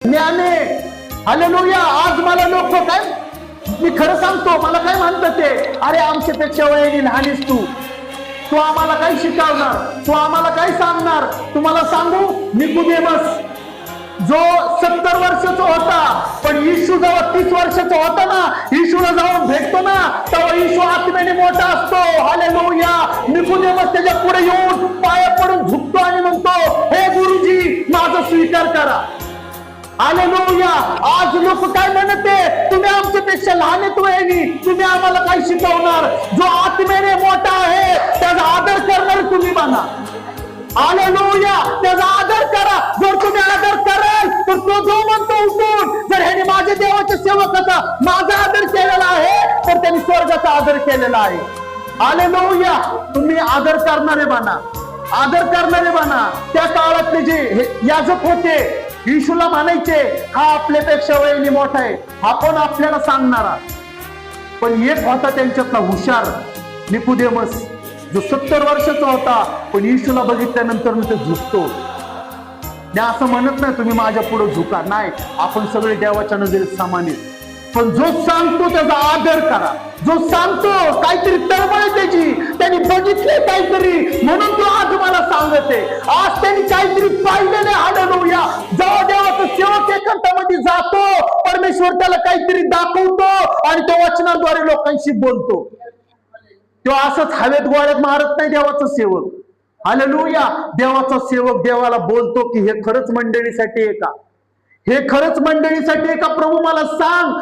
ज्ञाने हालेलुया। आज मला लोक काय, मी खरं सांगतो, मला काय म्हणतात ते, अरे आमच्यापेक्षा वयाने लहानीस तू आम्हाला काय शिकवणार, तू आम्हाला काय सांगणार? तुम्हाला सांगू, निकोदेमस जो 70 वर्षाचा होता, पण येशू जेव्हा 30 वर्षाचा होता ना, येशूला जाऊन भेटतो ना, तेव्हा येशू आत्म्याने मोठा असतो। हालेलुया। निकोदेमस त्याच्या पुढे येऊन पाया पडून झुकतो आणि म्हणतो, हे गुरुजी माझा स्वीकार करा। हालेलुया। आज लोक काय म्हणते, तुम्ही आमच्यापेक्षा लहान आहेत वयाने, तुम्ही आम्हाला काय शिकवणार? जो आत्म्याने मोठा आहे त्याचा आदर करणार तुम्ही म्हणा। हालेलुया। त्याचा आदर करा। जर तुम्ही आदर कराल तर तो जो म्हणतो उठून, जर ह्याने माझ्या देवाच्या सेवकाचा माझा आदर केलेला आहे तर त्यांनी स्वर्गाचा आदर केलेला आहे। हालेलुया। तुम्ही आदर करणारे म्हणा, आदर करणारे म्हणा। त्या काळातले जे याजक होते, येशूला म्हणायचे, हा आपल्यापेक्षा वयाने मोठा आहे, हा पण आपल्याला सांगणारा। पण एक होता त्यांच्यातला हुशार, निकोदेमस, जो 70 वर्षाचा होता, पण येशूला बघितल्यानंतर तो झुकतो। मी असं म्हणत नाही तुम्ही माझ्या पुढे झुका, नाही, आपण सगळे देवाच्या नजरेत समान आहेत। पण जो सांगतो त्याचा आदर करा। जो सांगतो काहीतरी तळमळ त्याची, त्यांनी बघितले काहीतरी, म्हणून तो आज मला सांगते। आज त्यांनी काहीतरी पाहिलेले। हालेलुया। जेव्हा देवाचा सेवक एकांतामध्ये जातो, परमेश्वर त्याला काहीतरी दाखवतो आणि तो वचनाद्वारे लोकांशी बोलतो। तो असंच हवेत गोळ्यात मारत नाही देवाचा सेवक। हालेलुया। देवाचा सेवक देवाला बोलतो की हे खरंच मंडळीसाठी आहे का? हे खरंच मंडळीसाठी आहे का? प्रभू मला सांग।